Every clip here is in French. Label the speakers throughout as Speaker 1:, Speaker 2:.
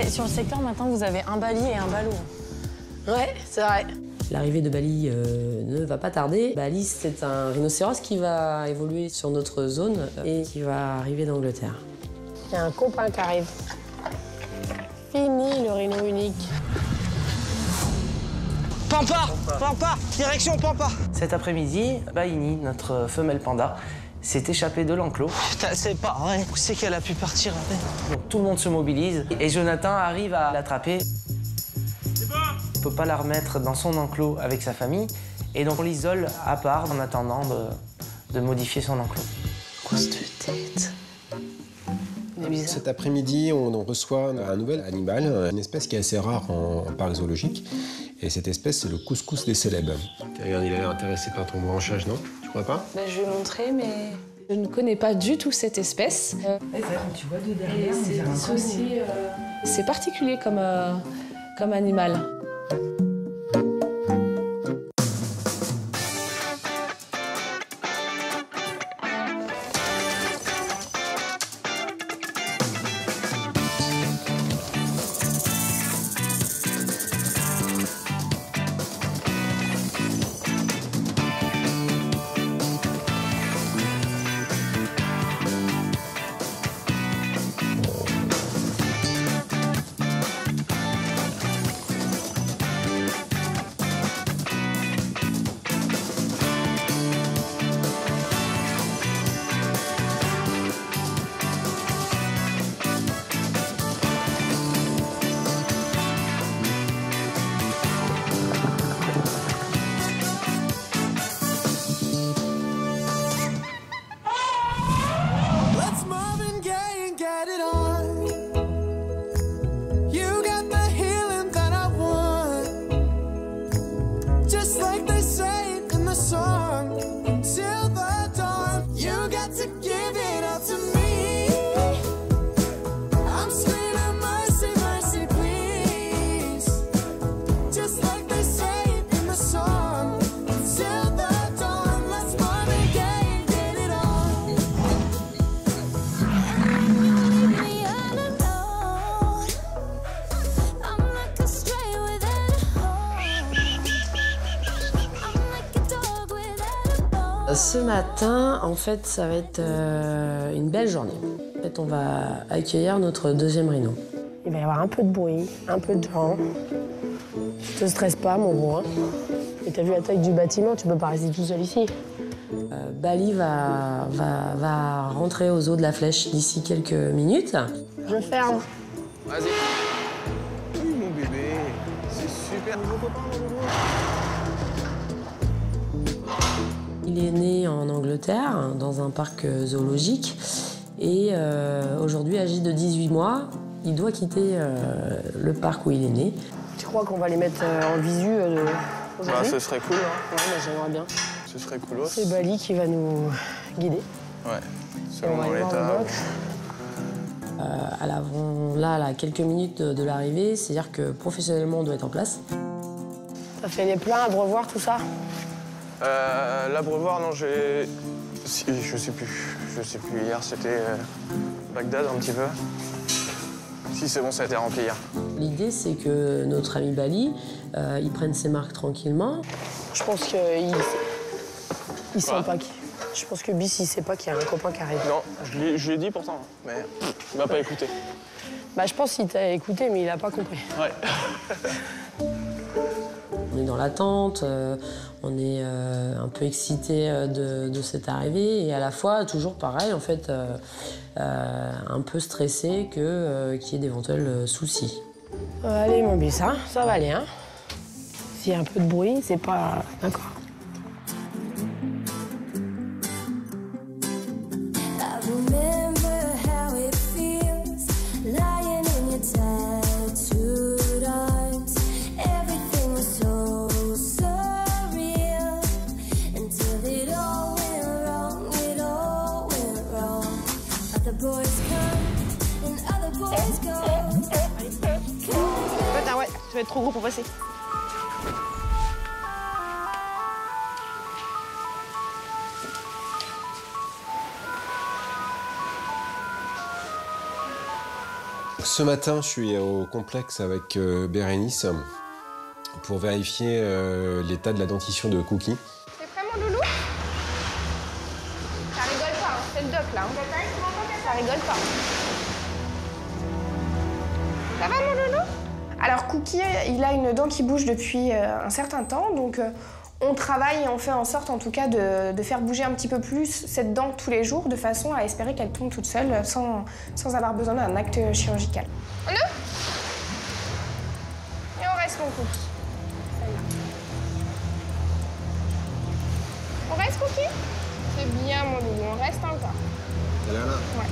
Speaker 1: Et sur le secteur, maintenant, vous avez un Bali et un Balou.
Speaker 2: Ouais, c'est vrai.
Speaker 3: L'arrivée de Bali ne va pas tarder. Bali, c'est un rhinocéros qui va évoluer sur notre zone et qui va arriver d'Angleterre.
Speaker 2: Il y a un copain qui arrive. Fini le rhino unique.
Speaker 4: Pampa, Pampa, direction Pampa.
Speaker 5: Cet après-midi, Baini, notre femelle panda, s'est échappée de l'enclos.
Speaker 4: Putain, c'est pas vrai. Où c'est qu'elle a pu partir après?
Speaker 5: Donc tout le monde se mobilise et Jonathan arrive à l'attraper. On ne peut pas la remettre dans son enclos avec sa famille et donc on l'isole à part en attendant de modifier son enclos.
Speaker 4: Grosse tête.
Speaker 6: Cet après-midi, on reçoit un nouvel animal, une espèce qui est assez rare en parc zoologique. Et cette espèce, c'est le couscous des célèbres. Regarde, il a l'air intéressé par ton branchage, non? Tu crois pas?
Speaker 7: Ben, je vais montrer, mais je ne connais pas du tout cette espèce.
Speaker 3: Tu vois de derrière,
Speaker 7: C'est particulier comme animal.
Speaker 3: Ce matin, en fait, ça va être une belle journée. En fait, on va accueillir notre deuxième rhino.
Speaker 2: Il va y avoir un peu de bruit, un peu de vent. Te stresse pas, mon gros. Hein. Et t'as vu la taille du bâtiment, tu peux pas rester tout seul ici.
Speaker 3: Bali va rentrer aux eaux de la Flèche d'ici quelques minutes.
Speaker 2: Je ferme.
Speaker 4: Vas-y. Oui, mon bébé. C'est super.
Speaker 3: Il est né en Angleterre, dans un parc zoologique. Et aujourd'hui, âgé de 18 mois, il doit quitter le parc où il est né.
Speaker 2: Tu crois qu'on va les mettre en visu aujourd'hui?
Speaker 4: Ce serait cool, hein.
Speaker 2: Ouais, moi j'aimerais bien.
Speaker 4: Ce serait coolos.
Speaker 2: C'est Bali qui va nous guider.
Speaker 4: Ouais.
Speaker 2: Et on va aller voir le box.
Speaker 3: Là, quelques minutes de l'arrivée, c'est-à-dire que professionnellement, on doit être en place.
Speaker 2: T'as fait les pleins, abreuvoir, tout ça?
Speaker 4: L'abreuvoir, non, je sais plus. Je sais plus. Hier, c'était Bagdad, un petit peu. Si, c'est bon, ça a été rempli hier.
Speaker 3: L'idée, c'est que notre ami Bali, il prenne ses marques tranquillement.
Speaker 2: Je pense qu'il sent pas qu'il... Je pense que Bis, il sait pas qu'il y a un copain qui arrive.
Speaker 4: Non, je lui ai dit pourtant, mais il m'a pas écouté.
Speaker 2: Bah, je pense qu'il t'a écouté, mais il a pas compris.
Speaker 4: Ouais.
Speaker 3: On est dans l'attente, on est un peu excité de cette arrivée et à la fois, toujours pareil, en fait, un peu stressé qu'il y ait d'éventuels soucis.
Speaker 2: Allez, mon Bis, hein, ça va aller, hein. S'il y a un peu de bruit, c'est pas... D'accord.
Speaker 7: Ouais, tu vas être trop gros pour passer.
Speaker 6: Ce matin, je suis au complexe avec Bérénice pour vérifier l'état de la dentition de Cookie.
Speaker 8: T'es prêt, mon loulou? Ça rigole pas, hein. C'est le doc, là. Ça rigole pas. Ça va, mon loulou? Alors, Cookie, il a une dent qui bouge depuis un certain temps, donc on travaille et on fait en sorte, en tout cas, de faire bouger un petit peu plus cette dent tous les jours, de façon à espérer qu'elle tombe toute seule, sans avoir besoin d'un acte chirurgical. On ouvre? Et on reste, mon Cookie. On reste, Cookie? C'est bien, mon loulou, on reste encore.
Speaker 6: Là.
Speaker 8: Ouais.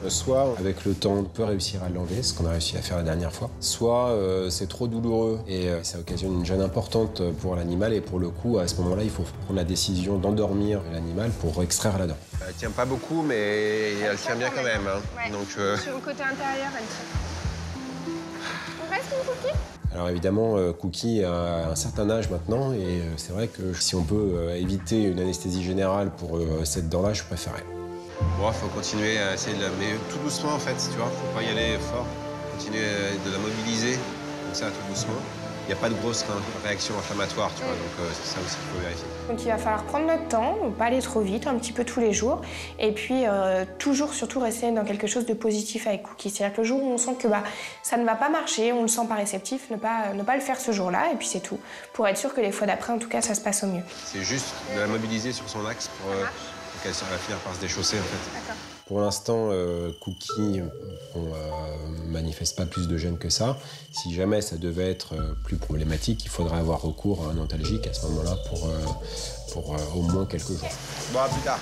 Speaker 6: Soit, avec le temps, on peut réussir à l'enlever, ce qu'on a réussi à faire la dernière fois. Soit, c'est trop douloureux et ça occasionne une gêne importante pour l'animal. Et pour le coup, à ce moment-là, il faut prendre la décision d'endormir l'animal pour extraire la dent. Elle tient pas beaucoup, mais elle tient bien quand même. Hein.
Speaker 8: Ouais.
Speaker 6: Donc,
Speaker 8: Sur le côté intérieur, elle tient. On reste, mon Cookie?
Speaker 6: Alors évidemment, Cookie a un certain âge maintenant et c'est vrai que si on peut éviter une anesthésie générale pour cette dent-là, je préférerais. Bon, il faut continuer à essayer de la... Mais tout doucement, en fait, tu vois. Faut pas y aller fort. Continuer de la mobiliser, comme ça, tout doucement. Il n'y a pas de grosse réaction inflammatoire, tu vois. Donc, c'est ça aussi qu'il faut vérifier.
Speaker 8: Donc, il va falloir prendre notre temps, pas aller trop vite, un petit peu tous les jours. Et puis, toujours, surtout, rester dans quelque chose de positif avec Cookie. C'est-à-dire que le jour où on sent que ça ne va pas marcher, on le sent pas réceptif, ne pas le faire ce jour-là, et puis c'est tout. Pour être sûr que les fois d'après, en tout cas, ça se passe au mieux.
Speaker 6: C'est juste de la mobiliser sur son axe pour qu'elle va finir par se déchausser, en fait.
Speaker 8: D'accord.
Speaker 6: Pour l'instant, Cookie manifeste pas plus de gêne que ça. Si jamais ça devait être plus problématique, il faudrait avoir recours à un antalgique à ce moment-là pour au moins quelques jours. Bon, à plus tard.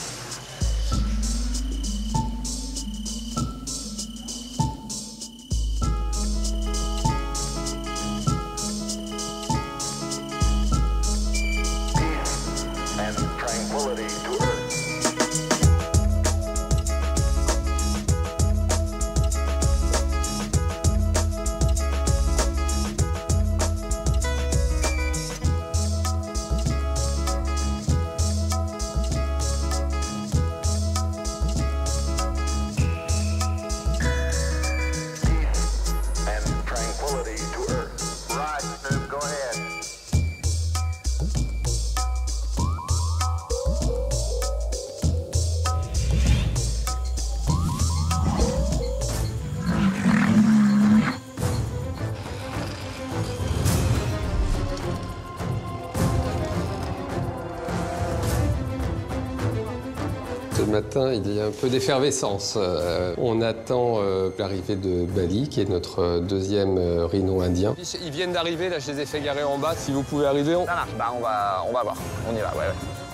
Speaker 9: Ce matin, il y a un peu d'effervescence. On attend l'arrivée de Bali, qui est notre deuxième rhino indien. Ils viennent d'arriver, là, je les ai fait garer en bas. Si vous pouvez arriver,
Speaker 4: Ça marche, on va voir. On y va, ouais.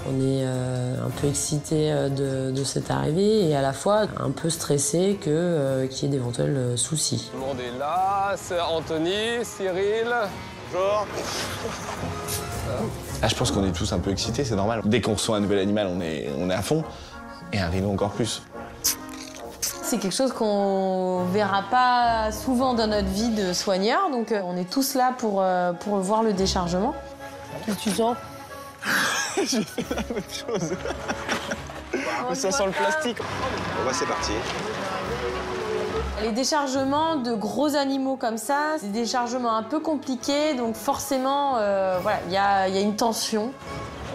Speaker 3: On est un peu excité de cette arrivée et à la fois un peu stressé qu'il y ait d'éventuels soucis.
Speaker 9: Tout le monde est là, c'est Anthony, Cyril.
Speaker 4: Bonjour.
Speaker 10: Ah, je pense qu'on est tous un peu excités, c'est normal. Dès qu'on reçoit un nouvel animal, on est à fond. Et un rhino encore plus.
Speaker 1: C'est quelque chose qu'on verra pas souvent dans notre vie de soigneur, donc on est tous là pour voir le déchargement.
Speaker 2: Qu'est-ce que tu sens?
Speaker 4: J'ai fait la même chose. Ça sent le plastique.
Speaker 6: Bon, c'est parti.
Speaker 1: Les déchargements de gros animaux comme ça, c'est des déchargements un peu compliqués, donc forcément, voilà, il y a une tension.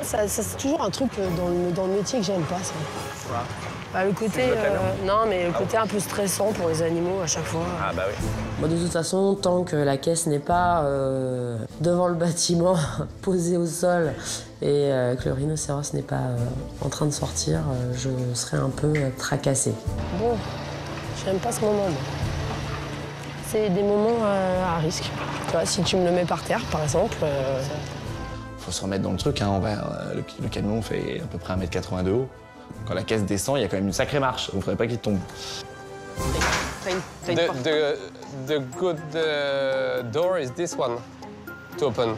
Speaker 2: Ça c'est toujours un truc dans le métier que j'aime pas, ça.
Speaker 4: Ouais.
Speaker 2: Le côté, non, mais le côté un peu stressant pour les animaux à chaque fois.
Speaker 4: Ah bah oui.
Speaker 3: Moi, de toute façon, tant que la caisse n'est pas devant le bâtiment, posée au sol, et que le rhinocéros n'est pas en train de sortir, je serai un peu tracassée.
Speaker 2: Bon, j'aime pas ce moment, moi. C'est des moments à risque. Tu vois, si tu me le mets par terre, par exemple...
Speaker 10: Faut se remettre dans le truc, hein. Le camion fait à peu près 1,80 m de haut. Quand la caisse descend, il y a quand même une sacrée marche. Vous ne faudrait pas qu'il tombe.
Speaker 9: The good door is this one, to open.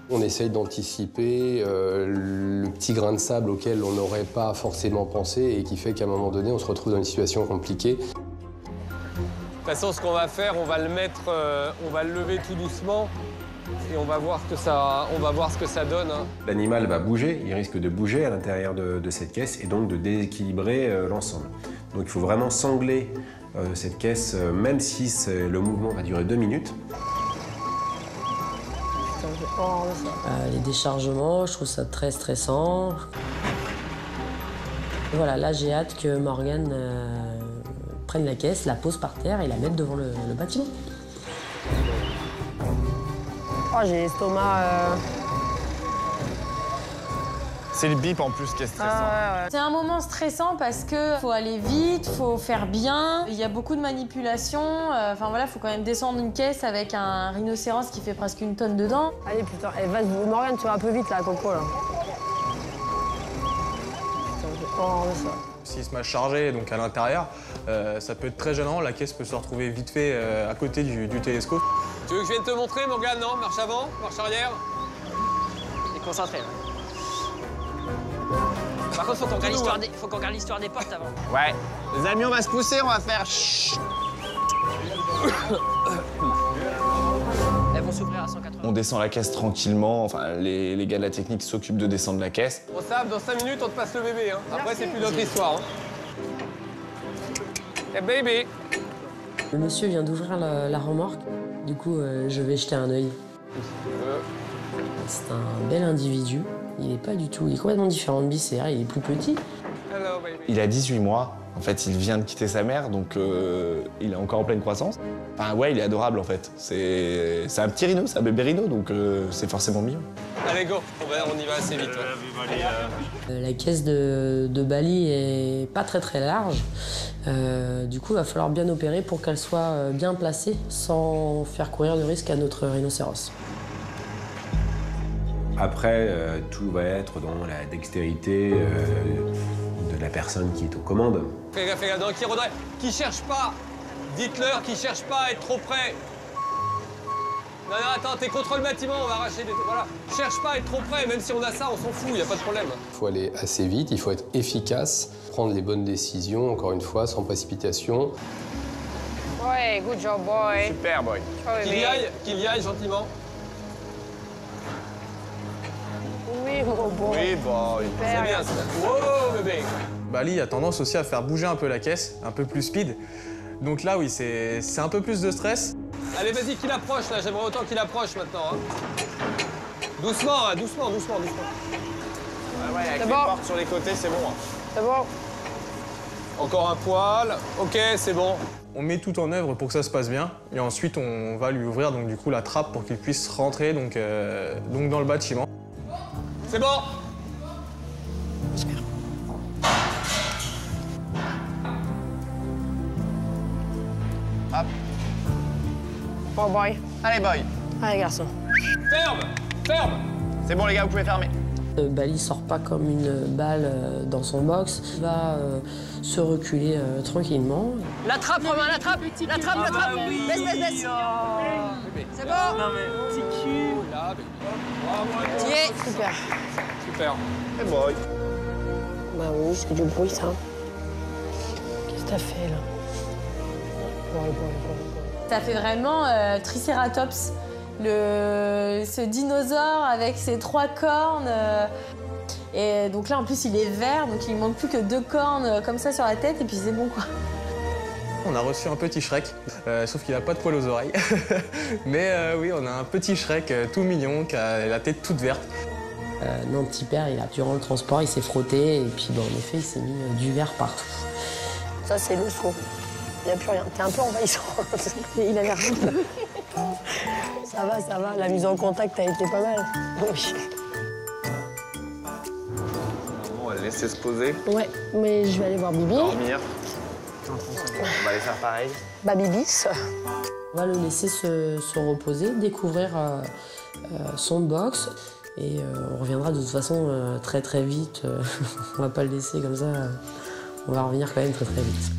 Speaker 9: On essaye d'anticiper le petit grain de sable auquel on n'aurait pas forcément pensé et qui fait qu'à un moment donné, on se retrouve dans une situation compliquée. De toute façon, ce qu'on va faire, on va le lever tout doucement Et on va voir ce que ça donne. Hein.
Speaker 6: L'animal va bouger, il risque de bouger à l'intérieur de cette caisse et donc de déséquilibrer l'ensemble. Donc il faut vraiment sangler cette caisse, même si le mouvement va durer 2 minutes.
Speaker 3: Les déchargements, je trouve ça très stressant. Et voilà, là j'ai hâte que Morgane prenne la caisse, la pose par terre et la mette devant le bâtiment.
Speaker 2: Oh, j'ai l'estomac...
Speaker 10: C'est le bip en plus qui est stressant.
Speaker 1: C'est un moment stressant parce que faut aller vite, faut faire bien. Il y a beaucoup de manipulations. Enfin voilà, faut quand même descendre une caisse avec un rhinocéros qui fait presque 1 tonne dedans.
Speaker 2: Allez putain, vas-y Morgane, tu vas un peu vite là, Coco là. Putain, j'ai horreur de ça.
Speaker 4: S'il se met chargé donc à l'intérieur, ça peut être très gênant. La caisse peut se retrouver vite fait à côté du télescope.
Speaker 9: Tu veux que je vienne te montrer, Morgane, non? Marche avant, marche arrière.
Speaker 11: T'es concentré, là. Par contre, faut qu'on regarde l'histoire des portes avant.
Speaker 10: Ouais. Les amis, on va se pousser, on va faire chut.
Speaker 11: Elles vont s'ouvrir à 180.
Speaker 10: On descend la caisse tranquillement. Enfin, les gars de la technique s'occupent de descendre la caisse.
Speaker 9: Bon, Sam, dans 5 minutes, on te passe le bébé. Hein. Après, c'est plus notre histoire. Hein. Hey, baby.
Speaker 3: Le monsieur vient d'ouvrir la remorque. Du coup, je vais jeter un œil. C'est un bel individu. Il est pas du tout... Il est complètement différent de Bisser, il est plus petit.
Speaker 9: Hello, baby.
Speaker 10: Il a 18 mois. En fait, il vient de quitter sa mère, donc il est encore en pleine croissance. Enfin, ouais, il est adorable, en fait. C'est un petit rhino, c'est un bébé rhino, donc c'est forcément mignon.
Speaker 9: Allez, go. On y va assez vite.
Speaker 3: La caisse de Bali est pas très large. Du coup, il va falloir bien opérer pour qu'elle soit bien placée sans faire courir de risque à notre rhinocéros.
Speaker 6: Après, tout va être dans la dextérité de la personne qui est aux commandes.
Speaker 9: Fais gaffe, non, qui cherche pas. Dites-leur qui cherche pas à être trop près. Non, attends, t'es contre le bâtiment, on va arracher des... Voilà. Cherche pas à être trop près, même si on a ça, on s'en fout, y a pas de problème. Il
Speaker 12: faut aller assez vite, il faut être efficace, prendre les bonnes décisions, encore une fois, sans précipitation.
Speaker 8: Ouais, good job, boy.
Speaker 10: Super, boy.
Speaker 9: Qu'il y aille gentiment.
Speaker 8: Oui, bon.
Speaker 10: Oui, boy.
Speaker 9: C'est bien, ça. Wow, bébé.
Speaker 4: Bali a tendance aussi à faire bouger un peu la caisse, un peu plus speed. Donc là, oui, c'est un peu plus de stress.
Speaker 9: Allez, vas-y, qu'il approche, là. J'aimerais autant qu'il approche, maintenant. Hein. Doucement, hein, doucement.
Speaker 10: Ouais, avec les portes sur les côtés, c'est bon. Hein.
Speaker 8: C'est bon.
Speaker 9: Encore un poil. OK, c'est bon.
Speaker 4: On met tout en œuvre pour que ça se passe bien. Et ensuite, on va lui ouvrir donc, du coup, la trappe pour qu'il puisse rentrer donc dans le bâtiment.
Speaker 9: C'est bon.
Speaker 10: Hop.
Speaker 8: Bon, boy.
Speaker 10: Allez, boy.
Speaker 2: Allez, garçon.
Speaker 9: Ferme.
Speaker 10: C'est bon, les gars, vous pouvez fermer.
Speaker 3: Bali sort pas comme une balle dans son box. Il va se reculer tranquillement.
Speaker 11: La trappe, Romain, la trappe. La trappe. Oui. Baisse. C'est bon. Non, mais petit cul.
Speaker 9: Là, bébé.
Speaker 11: T'y es.
Speaker 2: Super.
Speaker 9: Super.
Speaker 10: Hey, boy.
Speaker 2: Bah oui, c'est du bruit, ça. Qu'est-ce que t'as fait, là?
Speaker 1: Ça fait vraiment Triceratops. Ce dinosaure avec ses 3 cornes. Et donc là, en plus, il est vert, donc il ne manque plus que 2 cornes comme ça sur la tête, et puis c'est bon, quoi.
Speaker 4: On a reçu un petit Shrek, sauf qu'il n'a pas de poils aux oreilles. Mais oui, on a un petit Shrek tout mignon qui a la tête toute verte.
Speaker 3: Non, petit père, durant le transport, il s'est frotté, et puis en effet, il s'est mis du vert partout.
Speaker 2: Ça, c'est le son. Il n'y a plus rien. T'es un peu envahissant. Il a l'air un peu... Ça va. La mise en contact a été pas mal. Oui.
Speaker 10: On va le laisser se poser.
Speaker 2: Ouais, mais je vais aller voir Bibi.
Speaker 10: Dormir. On va aller faire pareil.
Speaker 2: Bah, Bibis.
Speaker 3: On va le laisser se reposer, découvrir son box. Et on reviendra de toute façon très vite. On va pas le laisser comme ça. On va revenir quand même très vite.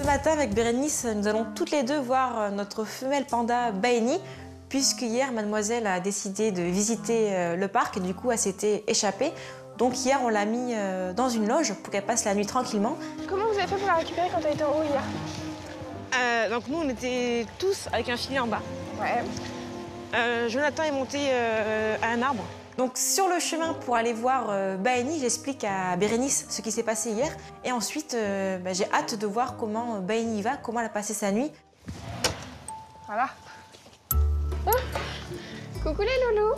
Speaker 13: matin, avec Bérénice, nous allons toutes les deux voir notre femelle panda Baeni, puisque hier, mademoiselle a décidé de visiter le parc et du coup, elle s'était échappée. Donc hier, on l'a mis dans une loge pour qu'elle passe la nuit tranquillement.
Speaker 8: Comment vous avez fait pour la récupérer quand elle était en haut hier?
Speaker 13: Donc nous, on était tous avec un filet en bas.
Speaker 8: Ouais.
Speaker 13: Jonathan est monté à un arbre. Donc sur le chemin pour aller voir Baeni, j'explique à Bérénice ce qui s'est passé hier. Et ensuite, j'ai hâte de voir comment Baeni va, comment elle a passé sa nuit.
Speaker 8: Voilà. Oh, coucou les loulous.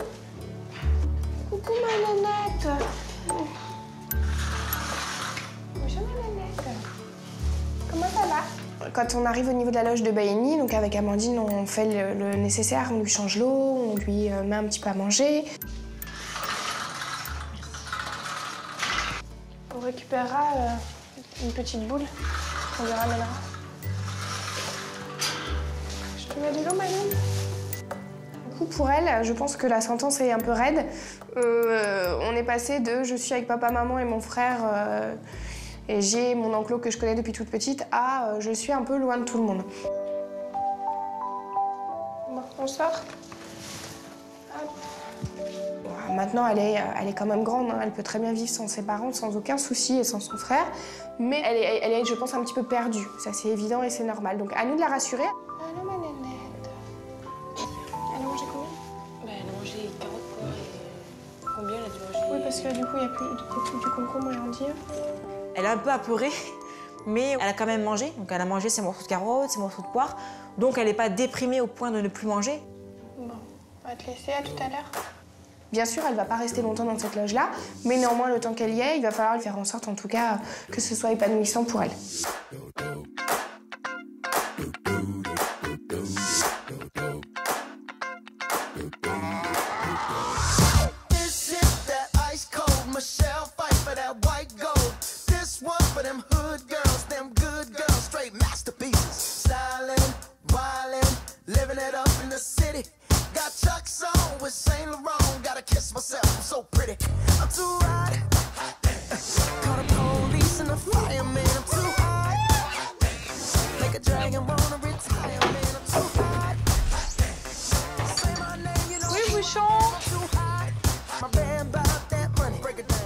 Speaker 8: Coucou ma nanette. Bonjour ma nanette. Comment ça va? Quand on arrive au niveau de la loge de Baeni, donc avec Amandine, on fait le nécessaire, on lui change l'eau, on lui met un petit peu à manger. On récupérera une petite boule, on lui ramènera. Je te mets de l'eau, Manon. Du coup, pour elle, je pense que la sentence est un peu raide. On est passé de « je suis avec papa, maman et mon frère et j'ai mon enclos que je connais depuis toute petite » à « je suis un peu loin de tout le monde ». Bon, on sort. Bon, maintenant, elle est quand même grande, hein. Elle peut très bien vivre sans ses parents, sans aucun souci, et sans son frère. Mais elle est, je pense, un petit peu perdue. Ça, c'est évident et c'est normal. Donc, à nous de la rassurer. Allô, ma nénette. Elle a mangé combien?
Speaker 7: Elle a mangé carottes, poires et... Combien elle a dû manger?
Speaker 8: Oui, parce que du coup, il n'y a plus du concombre, j'ai envie.
Speaker 13: Elle est un peu apeurée, mais elle a quand même mangé. Donc elle a mangé ses morceaux de carottes, ses morceaux de poire. Donc elle n'est pas déprimée au point de ne plus manger.
Speaker 8: Bon, on va te laisser, à tout à l'heure. Bien sûr, elle ne va pas rester longtemps dans cette loge-là, mais néanmoins, le temps qu'elle y est, il va falloir faire en sorte, en tout cas, que ce soit épanouissant pour elle.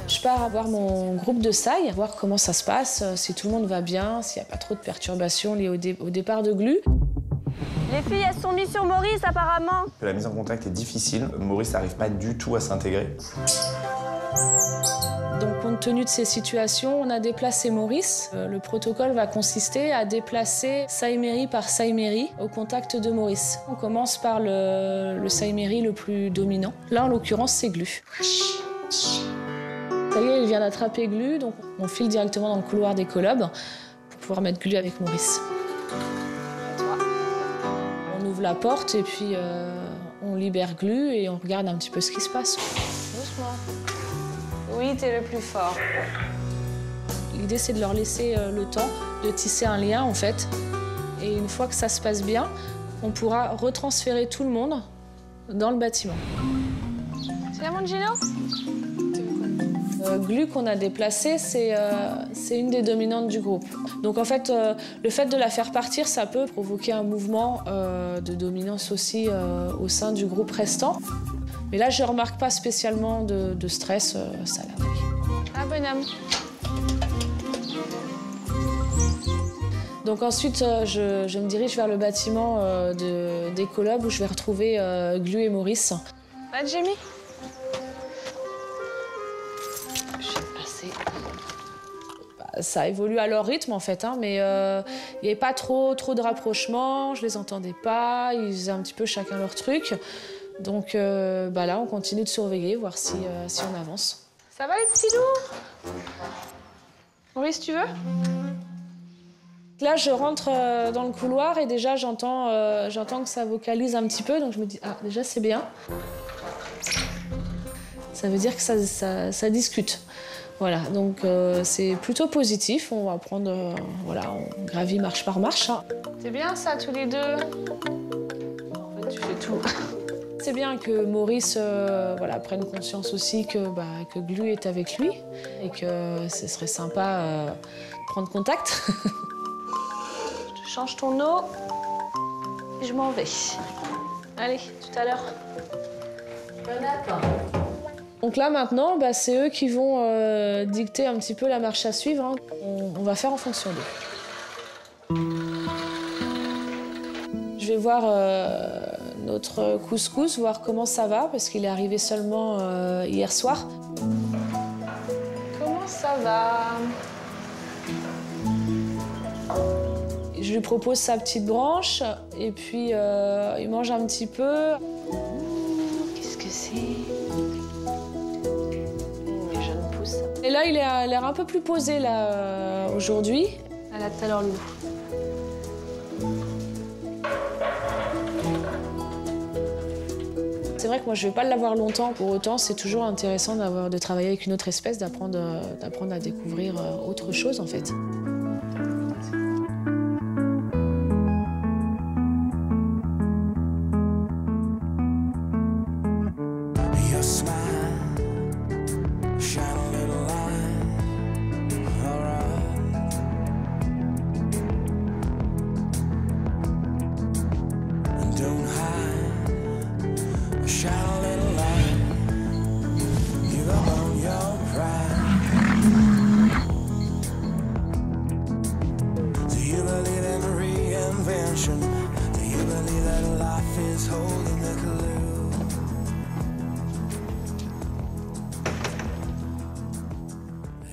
Speaker 7: Je pars voir mon groupe de saille, voir comment ça se passe, si tout le monde va bien, s'il n'y a pas trop de perturbations liées au départ de Glu.
Speaker 14: Les filles, elles sont mises sur Maurice, apparemment.
Speaker 10: La mise en contact est difficile. Maurice n'arrive pas du tout à s'intégrer.
Speaker 7: Donc, compte tenu de ces situations, on a déplacé Maurice. Le protocole va consister à déplacer Saïméry par Saïméry au contact de Maurice. On commence par le Saïméry le plus dominant. Là, en l'occurrence, c'est Glu. Ça y est, il vient d'attraper Glu, donc on file directement dans le couloir des colobes pour pouvoir mettre Glu avec Maurice. On ouvre la porte et puis on libère Glu et on regarde un petit peu ce qui se passe.
Speaker 1: Doucement. Oui, t'es le plus fort.
Speaker 7: L'idée, c'est de leur laisser le temps de tisser un lien, en fait. Et une fois que ça se passe bien, on pourra retransférer tout le monde dans le bâtiment.
Speaker 8: C'est la Mangino?
Speaker 7: Glu qu'on a déplacée, c'est une des dominantes du groupe. Donc en fait, le fait de la faire partir, ça peut provoquer un mouvement de dominance aussi au sein du groupe restant. Mais là, je ne remarque pas spécialement de stress, ça a l'air d'aller.
Speaker 8: Ah, bonhomme.
Speaker 7: Donc ensuite, je me dirige vers le bâtiment des colobes où je vais retrouver Glu et Maurice.
Speaker 8: Va, Jamie.
Speaker 7: Ça évolue à leur rythme en fait, hein, mais il n'y avait pas trop de rapprochement, je les entendais pas, ils faisaient un petit peu chacun leur truc. Donc là, on continue de surveiller, voir si on avance.
Speaker 8: Ça va les petits loups? Maurice, tu veux?
Speaker 7: Là, je rentre dans le couloir et déjà, j'entends que ça vocalise un petit peu, donc je me dis, ah, déjà, c'est bien. Ça veut dire que ça discute. Voilà, donc c'est plutôt positif. On va prendre, on gravit marche par marche. Hein.
Speaker 8: C'est bien ça, tous les deux. En fait, tu fais tout.
Speaker 7: C'est bien que Maurice prenne conscience aussi que Glu est avec lui et que ce serait sympa de prendre contact. change ton eau et je m'en vais. Allez, tout à l'heure. Donc là maintenant, bah, c'est eux qui vont dicter un petit peu la marche à suivre. Hein. On va faire en fonction d'eux. Je vais voir notre couscous, voir comment ça va, parce qu'il est arrivé seulement hier soir. Comment ça va? Je lui propose sa petite branche, et puis il mange un petit peu. Qu'est-ce que c'est? Les jeunes pousses. Et là, il a l'air un peu plus posé là aujourd'hui. Elle a tout à l'heure, Lou. C'est vrai que moi, je ne vais pas l'avoir longtemps. Pour autant, c'est toujours intéressant de travailler avec une autre espèce, d'apprendre à découvrir autre chose, en fait.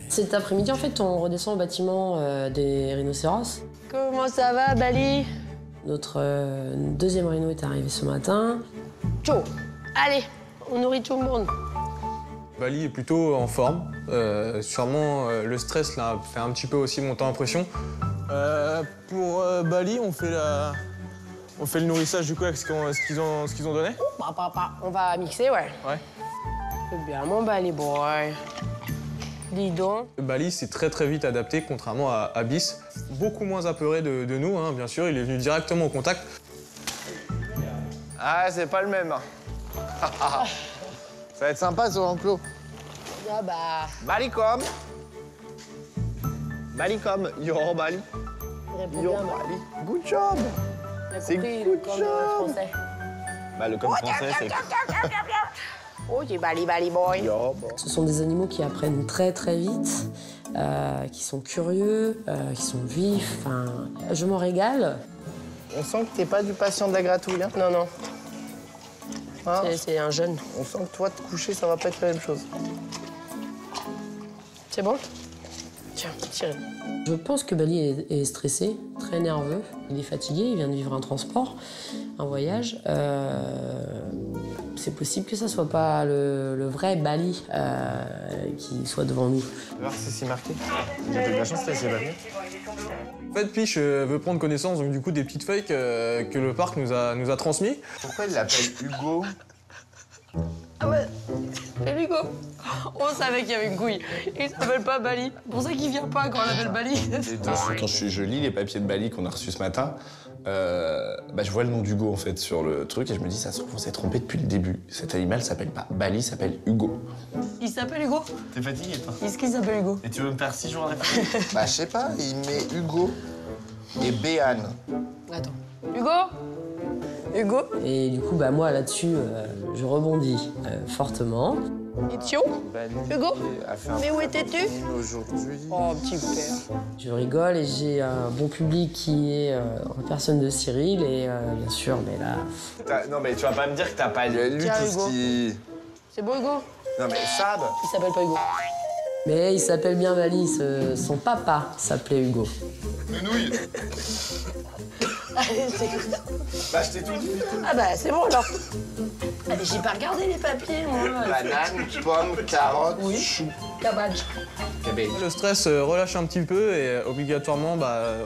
Speaker 3: Cet après-midi, en fait, on redescend au bâtiment des rhinocéros.
Speaker 2: Comment ça va, Bali?
Speaker 3: Notre deuxième rhino est arrivé ce matin.
Speaker 2: Joe, allez, on nourrit tout le monde.
Speaker 4: Bali est plutôt en forme. Sûrement, le stress l'a fait un petit peu aussi monter en pression. Pour Bali, on fait le nourrissage du coup avec ce qu'ils ont donné.
Speaker 2: On va mixer, ouais.
Speaker 4: Ouais.
Speaker 2: C'est bien, mon Bali boy. Dis donc.
Speaker 4: Bali s'est très vite adapté, contrairement à Abyss. Beaucoup moins apeuré de nous, hein, bien sûr. Il est venu directement au contact.
Speaker 10: Ah, c'est pas le même. Ça va être sympa sur l'enclos.
Speaker 2: Ah bah...
Speaker 10: Balicom. Balicom. Yo, Bali. Yo, Bali. Good job. C'est good job.
Speaker 2: Français.
Speaker 10: Bah, le com français, c'est...
Speaker 2: Oh, j'ai Bali boy.
Speaker 3: Ce sont des animaux qui apprennent très vite, qui sont curieux, qui sont vifs. Enfin, je m'en régale.
Speaker 10: On sent que t'es pas du patient de la gratouille, hein?
Speaker 2: Non.
Speaker 10: Ah.
Speaker 2: C'est un jeune.
Speaker 10: On sent que toi, te coucher, ça va pas être la même chose.
Speaker 2: C'est bon? Tiens, tirez.
Speaker 3: Je pense que Bali est stressé, très nerveux. Il est fatigué, il vient de vivre un transport, un voyage. C'est possible que ça soit pas le vrai Bali qui soit devant nous.
Speaker 4: Tu vas voir si c'est marqué. J'ai de la chance, c'est Bali. En fait, Piche veut prendre connaissance donc, du coup, des petites feuilles que le parc nous a transmis.
Speaker 10: Pourquoi il l'appelle Hugo?
Speaker 2: Ah ouais, c'est Hugo. On savait qu'il y avait une couille. Il s'appelle pas Bali. C'est pour ça qu'il vient pas quand on l'appelle Bali.
Speaker 10: Quand je lis les papiers de Bali qu'on a reçus ce matin, je vois le nom d'Hugo en fait sur le truc et je me dis ça se trouve on s'est trompé depuis le début. Cet animal s'appelle pas Bali, s'appelle Hugo.
Speaker 2: Il s'appelle Hugo?
Speaker 10: T'es fatigué toi?
Speaker 2: Est-ce qu'il s'appelle Hugo?
Speaker 10: Et tu veux me faire 6 jours d'affilée? Bah je sais pas, il met Hugo et Béane.
Speaker 2: Attends. Hugo?
Speaker 3: Et du coup, moi là-dessus, je rebondis fortement.
Speaker 2: Itio? Hugo? Mais où étais-tu?
Speaker 10: Aujourd'hui.
Speaker 2: Oh, petit père.
Speaker 3: Je rigole et j'ai un bon public qui est en personne de Cyril et bien sûr, mais là...
Speaker 10: Non mais tu vas pas me dire que t'as pas lu
Speaker 2: Tiens,
Speaker 10: tout
Speaker 2: Hugo.
Speaker 10: ce qui...
Speaker 2: C'est beau, Hugo?
Speaker 10: Non mais Sab.
Speaker 2: Il s'appelle pas Hugo.
Speaker 3: Mais il s'appelle bien Bali, son papa s'appelait Hugo.
Speaker 10: Nenouille. Bah je t'ai tout dit.
Speaker 2: Ah bah c'est bon alors. J'ai pas regardé les papiers moi.
Speaker 10: Banane, pomme, carotte, chou.
Speaker 2: Cabbage.
Speaker 4: Le stress relâche un petit peu et obligatoirement,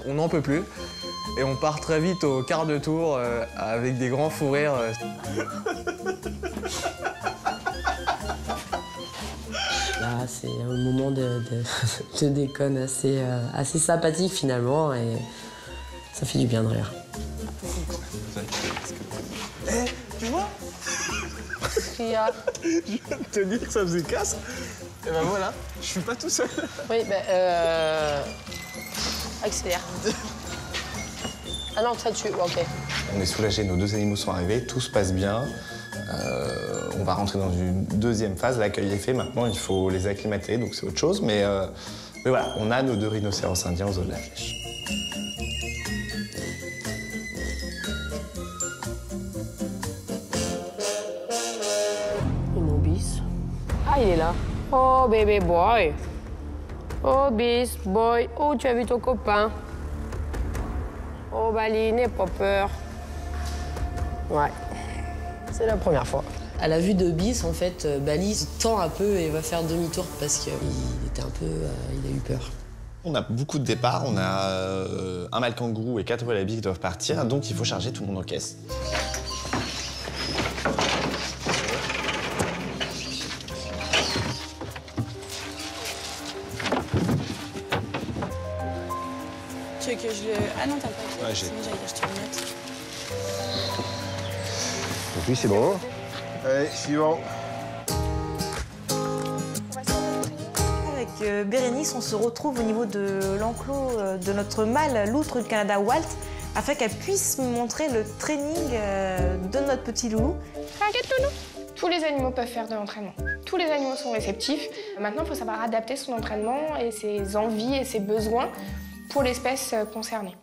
Speaker 4: on n'en peut plus. Et on part très vite au quart de tour avec des grands fous rires.
Speaker 3: Là, c'est un moment de déconne assez sympathique finalement et ça fait du bien de rire.
Speaker 4: Tu vois?
Speaker 2: Je viens
Speaker 4: de te dire que ça faisait casse. Et ben voilà, je suis pas tout seul.
Speaker 2: Oui, accélère. Ah non, ça tue, ok.
Speaker 10: On est soulagés, nos 2 animaux sont arrivés, tout se passe bien. On va rentrer dans une deuxième phase, l'accueil est fait, maintenant il faut les acclimater, donc c'est autre chose. Mais voilà, on a nos 2 rhinocéros indiens aux eaux de la Flèche.
Speaker 2: Et mon bis. Ah, il est là. Oh, bébé boy. Oh, bis, boy. Oh, tu as vu ton copain. Oh, Bali, n'aie pas peur. Ouais, c'est la première fois.
Speaker 3: À la vue de Bis, en fait, Bali se tend un peu et va faire demi-tour parce qu'il était un peu... il a eu peur.
Speaker 10: On a beaucoup de départs, on a un mâle kangourou et 4 wallabies qui doivent partir, donc il faut charger tout le monde en caisse.
Speaker 13: Tu veux que je le... Ah non, t'as pas.
Speaker 10: Ouais, j'ai.
Speaker 13: Sinon, j'allais dire, je te le mette.
Speaker 6: Donc lui, c'est bon. Allez, suivant.
Speaker 13: Avec Bérénice, on se retrouve au niveau de l'enclos de notre mâle loutre du Canada Walt, afin qu'elle puisse me montrer le training de notre petit loulou.
Speaker 8: T'inquiète, Loulou. Tous les animaux peuvent faire de l'entraînement. Tous les animaux sont réceptifs. Maintenant, il faut savoir adapter son entraînement et ses envies et ses besoins pour l'espèce concernée.